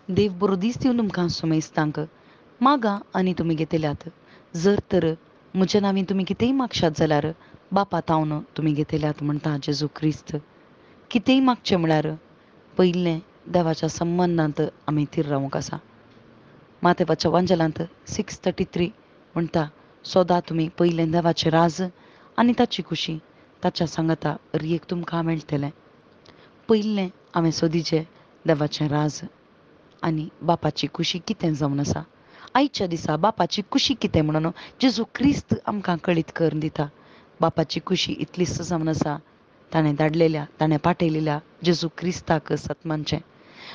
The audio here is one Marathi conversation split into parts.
देव बरो दीस दिवन तुमकां सुमेस्तांक मागा आनी तुमी घेतल्यात. जर तर म्हज्या नांवीन तुमी कितेंय मागशात जाल्यार बापा तावन तुमी घेतल्यात म्हणटा जेजू क्रिस्त. कितेंय मागचें म्हळ्यार पयलें देवाच्या संबंदांत आमी थीर रावूंक आसा. मातेवाच्या वांजलांत 6:33 म्हणटा सोदा तुमी पयलें देवाचें राज आनी ताची खुशी ताच्या सांगाता रियेक तुमकां मेळटलें. पयलें हांवें सोदिचें देवाचें राज आनी बापाची खुशी कितें जावन आसा. आयच्या दिसा बापाची खुशी कितें म्हणून जेजू क्रिस्त आमकां कळीत करून दिता. बापाची खुशी इतलीच जावन आसा ताणें धाडलेल्या ताणें पाठयलेल्या जेजू क्रिस्ताक सतमानचें.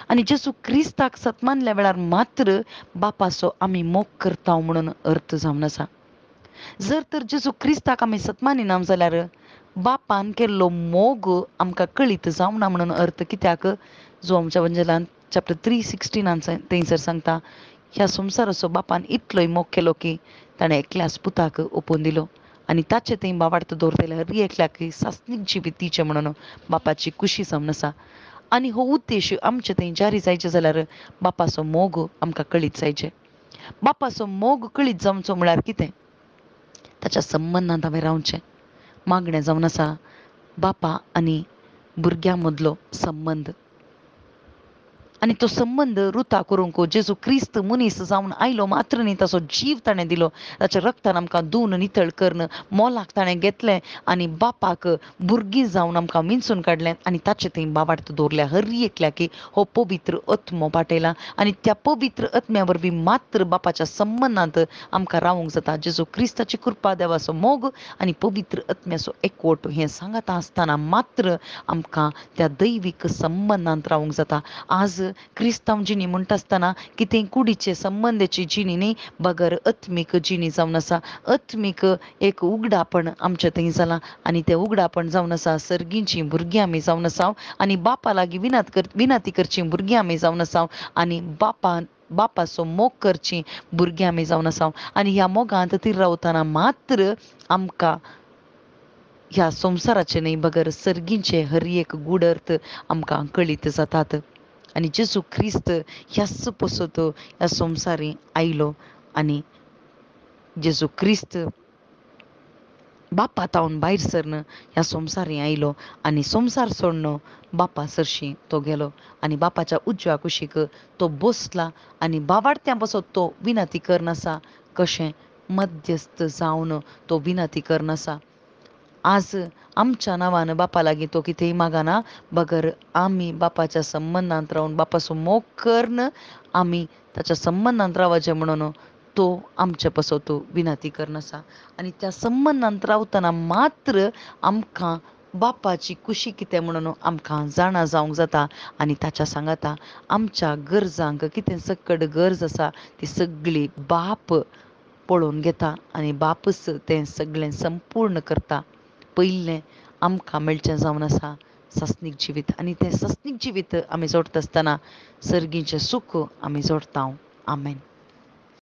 आनी जेजू क्रिस्ताक सतमानल्या वेळार मात्र बापाचो आमी मोग करता म्हणून अर्थ जावन आसा. जर तर जेजू क्रिस्ताक आमी सतमानिना जाल्यार बापान केल्लो मोग आमकां कळीत जावना म्हणून अर्थ. कित्याक जो आमच्या वंजलांत चॅप्टर 3:16 थंयसर सांगता ह्या संवसाराचो बापान इतलोय मोग केलो की ताणें एकल्याच पुताक ओपोवन दिलो आनी ताचे थंय बाबार्थ दवरलेले हर एकल्याक सासणीक जिवीत दिचें म्हणून बापाची खुशी जावन आसा. आनी हो उद्देश आमचे थंय जारी जायचे जाल्यार बापाचो मोग आमकां कळीत जायचे. बापाचो मोग कळीत जावचो म्हळ्यार कितें? ताच्या संबंदांत हांवें रावचें. मागणें जावन आसा बापा आनी भुरग्यां मदलो संबंद. आनी तो संबंद रुता करूंक जेजू क्रिस्त मनीस जावन आयलो मात्र न्ही ताचो जीव ताणें दिलो. ताच्या रक्तान आमकां धुवन नितळ करून मोलाक ताणें घेतलें आनी बापाक भुरगीं जावन आमकां विंचून काडलें आनी ताचे थंय बाबार्थ दवरल्या हर एकल्याक हो पवित्र आत्मो पाठयला आनी त्या पवित्र आत्म्या वरवीं मात्र बापाच्या संबंदांत आमकां रावूंक जाता. जेजू क्रिस्ताची कृपा देवाचो मोग आनी पवित्र आत्म्याचो एकवट हें सांगता आसतना मात्र आमकां त्या दैवीक संबंदांत रावूंक जाता. आज क्रिस्तांव जिणी म्हणटा आसतना कितें कुडीचे संबंदाची जिणी न्ही बगर आत्मीक जिणी जावन आसा. आत्मीक एक उगडापण आमचें थंय जालां आनी तें उगडापण जावन आसा सर्गींचीं भुरगीं आमी जावन आसा आनी बापा लागीं विनाती करचीं भुरगीं आमी जावन आसा आनी बापाचो मोग करचीं भुरगीं आमी जावन आसा आनी ह्या मोगांत तीर रावतना मात्र आमकां ह्या संवसाराचे न्ही बगर सर्गींचे हर एक गूढ अर्थ आमकां कळीत जातात. आनी जेजू क्रिस्त ह्याच पसत ह्या संवसारी आयलो आनी जेजू क्रिस्त बापा तावन भायर सरन ह्या संवसारी आयलो आनी संवसार सोडून बापा सरशी तो गेलो आनी बापाच्या उजव्या कुशीक तो बसला आनी बावार्थ्यां बसत तो विनंती करनासा कशें मध्यस्थ जावन तो विनंती करनासा. आज आमच्या नांवान बापा लागीं तो कितेंय मागना बगर आमी बापाच्या संबंदांत रावन बापाचो मोग करन आमी ताच्या संबंदांत रावचें म्हणून तो आमचे पसत विनंती करनासा. आनी त्या संबंदांत रावतना मात्र आमकां बापाची खुशी कितें म्हणून आमकां जाणा जावंक जाता आनी ताच्या सांगाता आमच्या गरजांक कितें सकट गरज आसा ती सगळी बाप पळोवन घेता आनी बापच तें सगळें संपूर्ण करता. पयलें आमकां मेळचें जावन आसा सासणीक जिवीत आनी तें सासणीक जिवीत आमी जोडटा आसतना सर्गीचें सूख आमी जोडटा. आमेन.